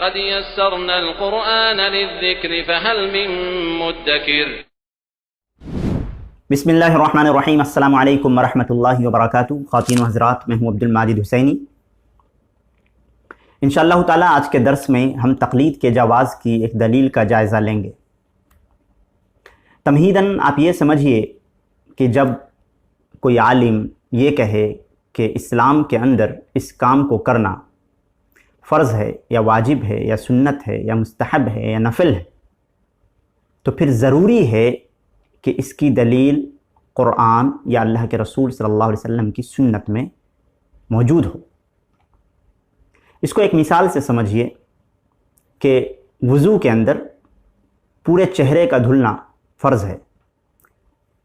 ولقد يسرنا القرآن للذكر فهل من مدكر. بسم اللہ الرحمن الرحیم. السلام علیکم ورحمۃ اللہ وبرکاتہ. خواتین و حضرات، میں ہوں عبد الماجد حسینی. انشاءاللہ تعالیٰ آج کے درس میں ہم تقلید کے جواز کی ایک دلیل کا جائزہ لیں گے. تمہیداً آپ یہ سمجھیے کہ جب کوئی عالم یہ کہے کہ اسلام کے اندر اس کام کو کرنا فرض ہے یا واجب ہے یا سنت ہے یا مستحب ہے یا نفل ہے، تو پھر ضروری ہے کہ اس کی دلیل قرآن یا اللہ کے رسول صلی اللہ علیہ وسلم کی سنت میں موجود ہو. اس کو ایک مثال سے سمجھیے کہ وضو کے اندر پورے چہرے کا دھلنا فرض ہے،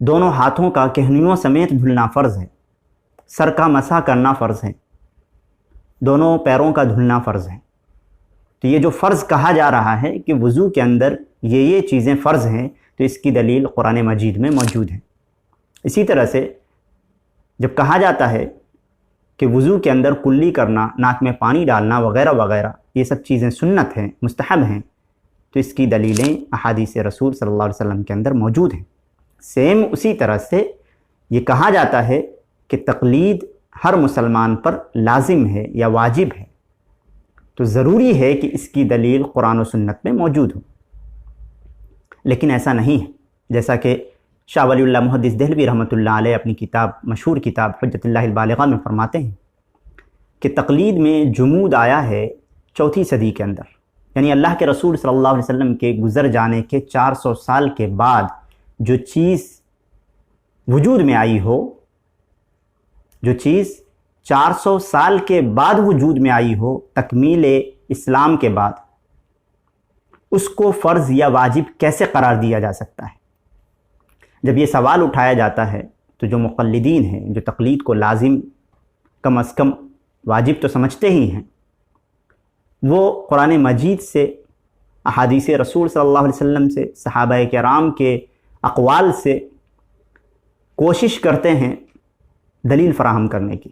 دونوں ہاتھوں کا کہنیوں سمیت دھلنا فرض ہے، سر کا مسح کرنا فرض ہے، دونوں پیروں کا دھلنا فرض ہے. تو یہ جو فرض کہا جا رہا ہے کہ وضو کے اندر یہ چیزیں فرض ہیں، تو اس کی دلیل قرآن مجید میں موجود ہے. اسی طرح سے جب کہا جاتا ہے کہ وضو کے اندر کلی کرنا، ناک میں پانی ڈالنا وغیرہ وغیرہ، یہ سب چیزیں سنت ہیں، مستحب ہیں، تو اس کی دلیلیں احادیث رسول صلی اللہ علیہ وسلم کے اندر موجود ہیں. سیم اسی طرح سے یہ کہا جاتا ہے کہ تقلید ہر مسلمان پر لازم ہے یا واجب ہے، تو ضروری ہے کہ اس کی دلیل قرآن و سنت میں موجود ہو. لیکن ایسا نہیں ہے، جیسا کہ شاہ ولی اللہ محدث دہلوی رحمۃ اللہ علیہ اپنی کتاب، مشہور کتاب حجت اللہ البالغہ میں فرماتے ہیں کہ تقلید میں جمود آیا ہے 4 صدی کے اندر. یعنی اللہ کے رسول صلی اللہ علیہ وسلم کے گزر جانے کے 400 سال کے بعد جو چیز وجود میں آئی ہو، جو چیز 400 سال کے بعد وجود میں آئی ہو تکمیل اسلام کے بعد، اس کو فرض یا واجب کیسے قرار دیا جا سکتا ہے؟ جب یہ سوال اٹھایا جاتا ہے تو جو مقلدین ہیں، جو تقلید کو لازم کم از کم واجب تو سمجھتے ہی ہیں، وہ قرآن مجید سے، احادیث رسول صلی اللہ علیہ وسلم سے، صحابہ کرام کے اقوال سے کوشش کرتے ہیں دلیل فراہم کرنے کی،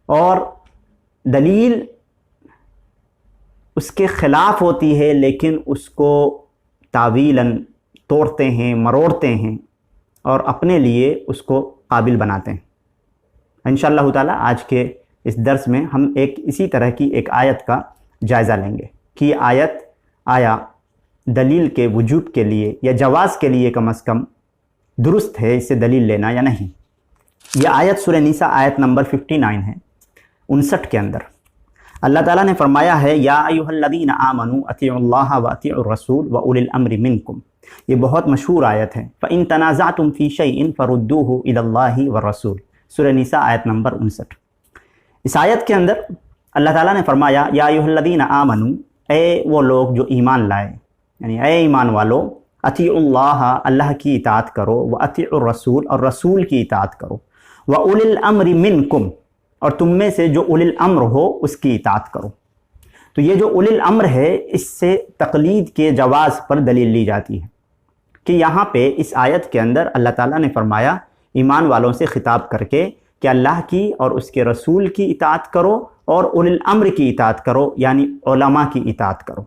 اور دلیل اس کے خلاف ہوتی ہے، لیکن اس کو تاویلاً توڑتے ہیں، مروڑتے ہیں اور اپنے لیے اس کو قابل بناتے ہیں. انشاءاللہ تعالیٰ آج کے اس درس میں ہم اسی طرح کی ایک آیت کا جائزہ لیں گے کہ یہ آیت آیا دلیل کے وجوب کے لیے یا جواز کے لیے کم از کم درست ہے اس سے دلیل لینا یا نہیں. یہ آیت سورہ نساء آیت نمبر 59 ہے، 59 کے اندر اللہ تعالیٰ نے فرمایا ہے یا ایھا الذین آمنوا اطیعوا اللہ واطیعوا الرسول واولی الامر منکم. یہ بہت مشہور آیت ہے. فإن تنازعتم فی شیء فردوہ الی اللہ والرسول، سورہ نساء آیت نمبر 59. اس آیت کے اندر اللہ تعالیٰ نے فرمایا یا ایھا الذین آمنوا، اے وہ لوگ جو ایمان لائے، یعنی اے ایمان والو، اطیعوا اللہ، اللہ کی اطاعت کرو، واطیعوا الرسول، اور رسول کی اطاعت کرو، واولی الامر منکم، اور تم میں سے جو اولی الامر ہو اس کی اطاعت کرو. تو یہ جو اولی الامر ہے، اس سے تقلید کے جواز پر دلیل لی جاتی ہے کہ یہاں پہ اس آیت کے اندر اللہ تعالیٰ نے فرمایا ایمان والوں سے خطاب کر کے کہ اللہ کی اور اس کے رسول کی اطاعت کرو اور اولی الامر کی اطاعت کرو، یعنی علماء کی اطاعت کرو.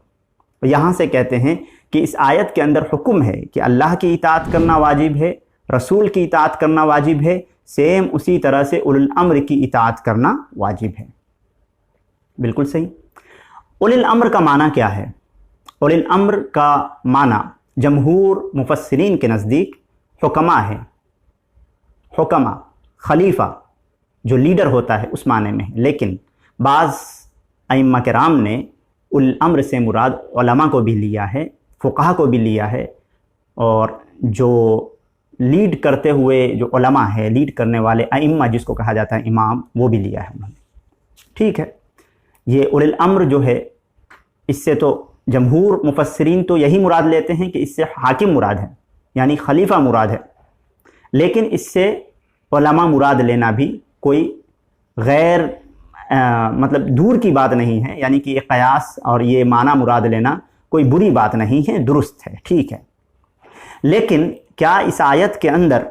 یہاں سے کہتے ہیں کہ اس آیت کے اندر حکم ہے کہ اللہ کی اطاعت کرنا واجب ہے، رسول کی اطاعت کرنا واجب ہے، سیم اسی طرح سے اولی الامر کی اطاعت کرنا واجب ہے. بالکل صحیح. اولی الامر کا معنی کیا ہے؟ اولی الامر کا معنی جمہور مفسرین کے نزدیک حکماء ہے. حکماء، خلیفہ جو لیڈر ہوتا ہے اس معنی میں ہے، لیکن بعض ائمہ کرام نے اولی الامر سے مراد علماء کو بھی لیا ہے، فقہا کو بھی لیا ہے، اور جو لیڈ کرتے ہوئے جو علماء ہے، لیڈ کرنے والے ائمہ جس کو کہا جاتا ہے امام، وہ بھی لیا ہے انہوں نے. ٹھیک ہے. یہ اولی الامر جو ہے، اس سے تو جمہور مفسرین تو یہی مراد لیتے ہیں کہ اس سے حاکم مراد ہے، یعنی خلیفہ مراد ہے، لیکن اس سے علماء مراد لینا بھی کوئی غیر مطلب دور کی بات نہیں ہے، یعنی کہ یہ قیاس اور یہ معنی مراد لینا کوئی بری بات نہیں ہے، درست ہے، ٹھیک ہے. لیکن کیا اس آیت کے اندر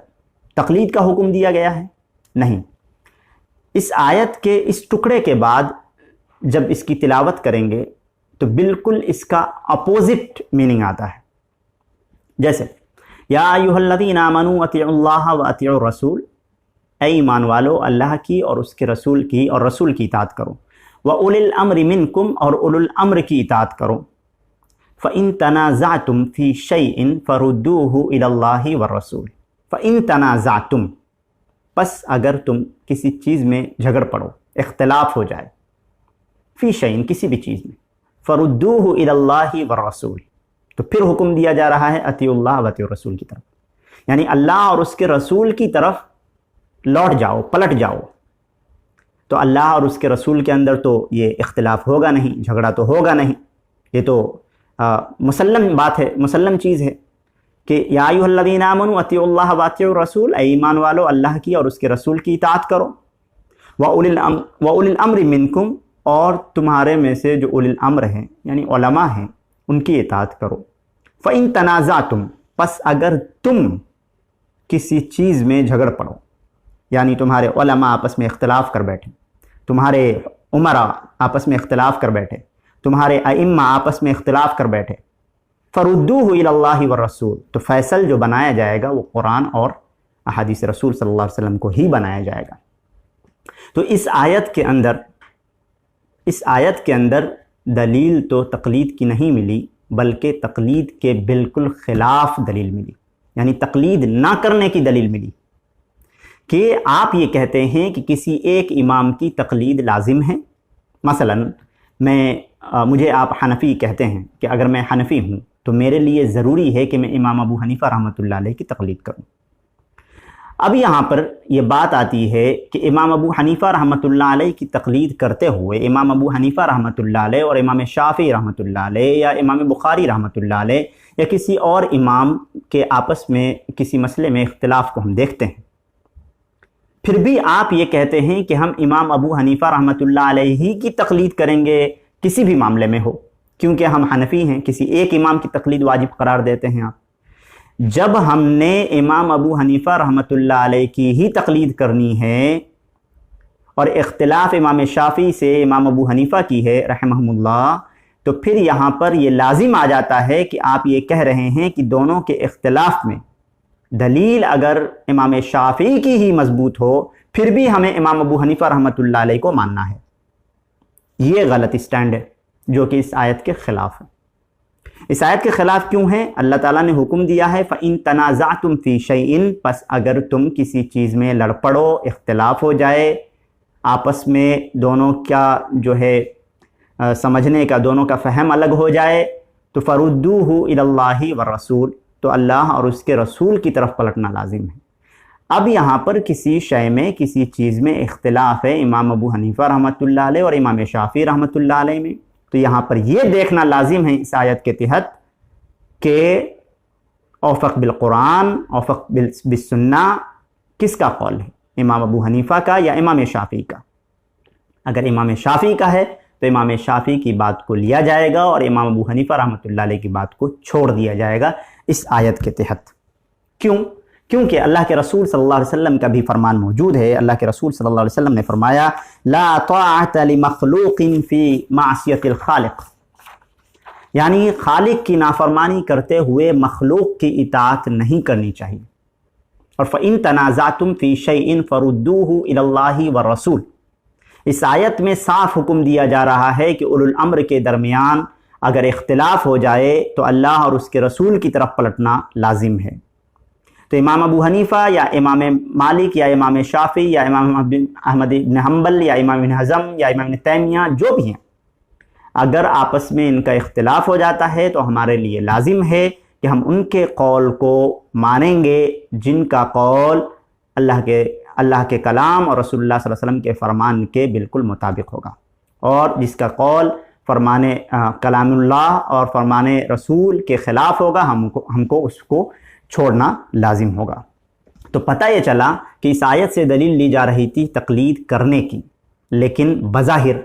تقلید کا حکم دیا گیا ہے؟ نہیں. اس آیت کے اس ٹکڑے کے بعد جب اس کی تلاوت کریں گے تو بالکل اس کا اپوزٹ میننگ آتا ہے. جیسے یا ایھا الذین آمنوا اطیعوا اللہ واطیعوا الرسول، اے ایمان والو اللہ کی اور اس کے رسول کی اور رسول کی اطاعت کرو. وَأُولِي الْأَمْرِ مِنْكُمْ اور اولو الامر کی اطاعت کرو. فَإِن تَنَازَعْتُمْ فِي شَيْءٍ فَرُدُّوهُ إِلَى اللَّهِ وَالرَّسُولِ. فَإِن تَنَازَعْتُمْ، پس اگر تم کسی چیز میں جھگڑ پڑو، اختلاف ہو جائے، فی شیء کسی بھی چیز میں، فَرُدُّوهُ إِلَى اللَّهِ وَالرَّسُولِ، تو پھر حکم دیا جا رہا ہے اطیعوا اللہ واطیعوا الرسول کی طرف، یعنی اللہ اور اس کے رسول کی طرف لوٹ جاؤ، پلٹ جاؤ. تو اللہ اور اس کے رسول کے اندر تو یہ اختلاف ہوگا نہیں، جھگڑا تو ہوگا نہیں، یہ تو مسلم بات ہے، مسلم چیز ہے کہ یا ایھا الذین آمنوا اطیعوا اللہ واطیعوا الرسول، اے ایمان والو اللہ کی اور اس کے رسول کی اطاعت کرو. وَأُولِي الْأَمْرِ مِنْكُمْ اور تمہارے میں سے جو اولی الامر ہیں یعنی علماء ہیں ان کی اطاعت کرو. فَإِن تَنَازَعْتُمْ پس اگر تم کسی چیز میں جھگڑ پڑو، یعنی تمہارے علماء آپس میں اختلاف کر بیٹھے، تمہارے عمراء آپس میں اختلاف کر بیٹھے، تمہارے ائمہ آپس میں اختلاف کر بیٹھے، فَرُدُّوهُ إِلَى اللَّهِ وَالرَّسُولِ، تو فیصل جو بنایا جائے گا وہ قرآن اور احادیث رسول صلی اللہ علیہ وسلم کو ہی بنایا جائے گا. تو اس آیت کے اندر دلیل تو تقلید کی نہیں ملی بلکہ تقلید کے بالکل خلاف دلیل ملی، یعنی تقلید نہ کرنے کی دلیل ملی کہ آپ یہ کہتے ہیں کہ کسی ایک امام کی تقلید لازم ہے. مثلا مجھے آپ حنفی کہتے ہیں کہ اگر میں حنفی ہوں تو میرے لیے ضروری ہے کہ میں امام ابو حنیفہ رحمۃ اللہ علیہ کی تقلید کروں. اب یہاں پر یہ بات آتی ہے کہ امام ابو حنیفہ رحمۃ اللہ علیہ کی تقلید کرتے ہوئے امام ابو حنیفہ رحمۃ اللہ علیہ اور امام شافعی رحمۃ اللہ علیہ یا امام بخاری رحمۃ اللہ علیہ یا کسی اور امام کے آپس میں کسی مسئلے میں اختلاف کو ہم دیکھتے ہیں، پھر بھی آپ یہ کہتے ہیں کہ ہم امام ابو حنیفہ رحمۃ اللہ علیہ ہی کی تقلید کریں گے کسی بھی معاملے میں ہو، کیونکہ ہم حنفی ہیں، کسی ایک امام کی تقلید واجب قرار دیتے ہیں آپ. جب ہم نے امام ابو حنیفہ رحمۃ اللہ علیہ کی ہی تقلید کرنی ہے اور اختلاف امام شافعی سے امام ابو حنیفہ کی ہے رحمہم اللہ، تو پھر یہاں پر یہ لازم آ جاتا ہے کہ آپ یہ کہہ رہے ہیں کہ دونوں کے اختلاف میں دلیل اگر امام شافعی کی ہی مضبوط ہو پھر بھی ہمیں امام ابو حنیفہ رحمۃ اللہ علیہ کو ماننا ہے. یہ غلط اسٹینڈ ہے جو کہ اس آیت کے خلاف ہے. اس آیت کے خلاف کیوں ہے؟ اللہ تعالیٰ نے حکم دیا ہے فَإِن تَنَازَعْتُمْ فِي شَيْءٍ، پس اگر تم کسی چیز میں لڑ پڑو، اختلاف ہو جائے، آپس میں دونوں کا جو ہے سمجھنے کا، دونوں کا فہم الگ ہو جائے، تو فَرُدُّوهُ إِلَى اللَّهِ وَالرَّسُولِ، تو اللہ اور اس کے رسول کی طرف پلٹنا لازم ہے. اب یہاں پر کسی شے میں، کسی چیز میں اختلاف ہے امام ابو حنیفہ رحمۃ اللہ علیہ اور امام شافعی رحمۃ اللہ علیہ میں، تو یہاں پر یہ دیکھنا لازم ہے اس آیت کے تحت کہ اوفق بالقرآن اوفق بالسنہ کس کا قول ہے، امام ابو حنیفہ کا یا امام شافعی کا. اگر امام شافعی کا ہے تو امام شافعی کی بات کو لیا جائے گا اور امام ابو حنیفہ رحمۃ اللہ علیہ کی بات کو چھوڑ دیا جائے گا اس آیت کے تحت. کیونکہ اللہ کے رسول صلی اللہ علیہ وسلم کا بھی فرمان موجود ہے. اللہ کے رسول صلی اللہ علیہ وسلم نے فرمایا لا طاعت لمخلوق فی معصیت الخالق، یعنی خالق کی نافرمانی کرتے ہوئے مخلوق کی اطاعت نہیں کرنی چاہیے. اور فَإِن تَنَازَعْتُمْ فِي شَيْءٍ فَرُدُّوهُ إِلَى اللَّهِ وَالرَّسُولِ، اس آیت میں صاف حکم دیا جا رہا ہے کہ اولو الامر کے درمیان اگر اختلاف ہو جائے تو اللہ اور اس کے رسول کی طرف پلٹنا لازم ہے. تو امام ابو حنیفہ یا امام مالک یا امام شافعی یا امام احمد بن حنبل یا امام ابن حزم یا امام ابن تیمیہ جو بھی ہیں، اگر آپس میں ان کا اختلاف ہو جاتا ہے تو ہمارے لیے لازم ہے کہ ہم ان کے قول کو مانیں گے جن کا قول اللہ کے کلام اور رسول اللہ صلی اللہ علیہ وسلم کے فرمان کے بالکل مطابق ہوگا، اور جس کا قول فرمان کلام اللہ اور فرمان رسول کے خلاف ہوگا ہم کو اس کو چھوڑنا لازم ہوگا. تو پتہ یہ چلا کہ اس آیت سے دلیل لی جا رہی تھی تقلید کرنے کی، لیکن بظاہر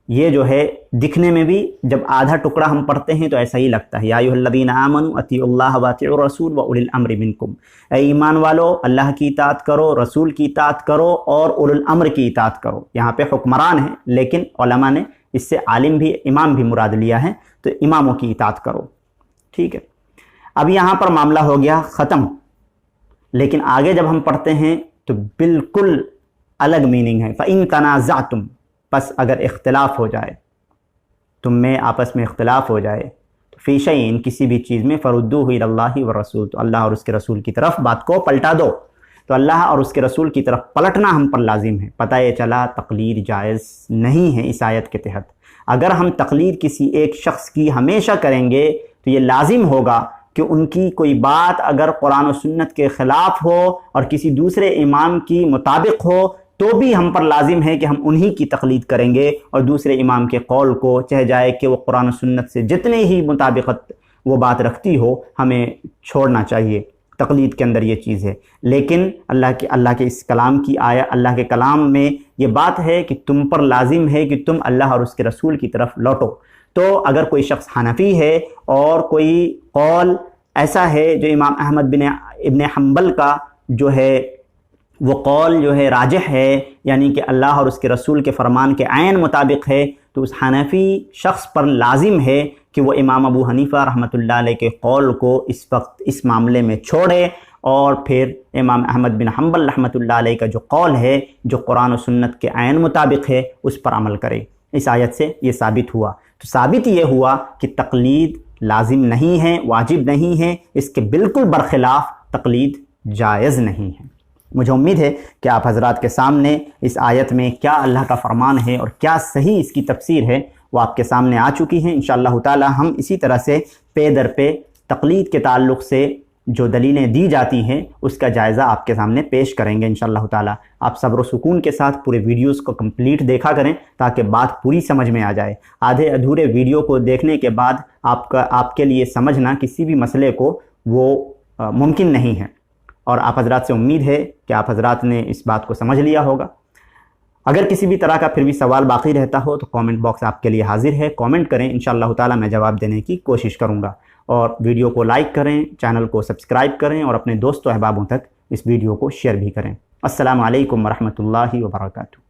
یہ جو ہے دکھنے میں بھی جب آدھا ٹکڑا ہم پڑھتے ہیں تو ایسا ہی لگتا ہے. یا ایھا الذین آمنوا اطیعوا اللہ واطیعوا الرسول واولی الامر منکم، اے ایمان والو اللہ کی اطاعت کرو، رسول کی اطاعت کرو اور اولو الامر کی اطاعت کرو. یہاں پہ حکمران ہیں لیکن علماء نے اس سے عالم بھی امام بھی مراد لیا ہے، تو اماموں کی اطاعت کرو، ٹھیک ہے۔ اب یہاں پر معاملہ ہو گیا ختم، لیکن آگے جب ہم پڑھتے ہیں تو بالکل الگ میننگ ہے۔ فَإِن تَنَازَعْتُمْ، پس اگر اختلاف ہو جائے، تم میں آپس میں اختلاف ہو جائے، تو فی شیء، کسی بھی چیز میں، فَرُدُّوهُ إِلَى اللَّهِ وَالرَّسُولِ، تو اللہ اور اس کے رسول کی طرف بات کو پلٹا دو۔ تو اللہ اور اس کے رسول کی طرف پلٹنا ہم پر لازم ہے۔ پتہ یہ چلا تقلید جائز نہیں ہے اس آیت کے تحت۔ اگر ہم تقلید کسی ایک شخص کی ہمیشہ کریں گے تو یہ لازم ہوگا کہ ان کی کوئی بات اگر قرآن و سنت کے خلاف ہو اور کسی دوسرے امام کی مطابق ہو تو بھی ہم پر لازم ہے کہ ہم انہی کی تقلید کریں گے، اور دوسرے امام کے قول کو، چاہے جائے کہ وہ قرآن و سنت سے جتنے ہی مطابقت وہ بات رکھتی ہو، ہمیں چھوڑنا چاہیے۔ تقلید کے اندر یہ چیز ہے، لیکن اللہ کے اس کلام کی اللہ کے کلام میں یہ بات ہے کہ تم پر لازم ہے کہ تم اللہ اور اس کے رسول کی طرف لوٹو۔ تو اگر کوئی شخص حنفی ہے اور کوئی قول ایسا ہے جو امام احمد ابن حنبل کا جو ہے وہ قول جو ہے راجح ہے، یعنی کہ اللہ اور اس کے رسول کے فرمان کے عین مطابق ہے، تو اس حنفی شخص پر لازم ہے کہ وہ امام ابو حنیفہ رحمۃ اللہ علیہ کے قول کو اس وقت اس معاملے میں چھوڑے، اور پھر امام احمد بن حنبل رحمۃ اللہ علیہ کا جو قول ہے جو قرآن و سنت کے عین مطابق ہے اس پر عمل کرے۔ اس آیت سے یہ ثابت ہوا۔ تو ثابت یہ ہوا کہ تقلید لازم نہیں ہے، واجب نہیں ہے، اس کے بالکل برخلاف تقلید جائز نہیں ہے۔ مجھے امید ہے کہ آپ حضرات کے سامنے اس آیت میں کیا اللہ کا فرمان ہے اور کیا صحیح اس کی تفسیر ہے وہ آپ کے سامنے آ چکی ہیں۔ انشاءاللہ تعالی ہم اسی طرح سے پے در پہ تقلید کے تعلق سے جو دلیلیں دی جاتی ہیں اس کا جائزہ آپ کے سامنے پیش کریں گے انشاءاللہ تعالی۔ آپ صبر و سکون کے ساتھ پورے ویڈیوز کو کمپلیٹ دیکھا کریں تاکہ بات پوری سمجھ میں آ جائے۔ آدھے ادھورے ویڈیو کو دیکھنے کے بعد آپ کے لیے سمجھنا کسی بھی مسئلے کو وہ ممکن نہیں ہے، اور آپ حضرات سے امید ہے کہ آپ حضرات نے اس بات کو سمجھ لیا ہوگا۔ اگر کسی بھی طرح کا پھر بھی سوال باقی رہتا ہو تو کامنٹ باکس آپ کے لیے حاضر ہے، کامنٹ کریں، انشاءاللہ تعالی میں جواب دینے کی کوشش کروں گا۔ اور ویڈیو کو لائک کریں، چینل کو سبسکرائب کریں، اور اپنے دوست و احبابوں تک اس ویڈیو کو شیئر بھی کریں۔ السلام علیکم ورحمۃ اللہ وبرکاتہ۔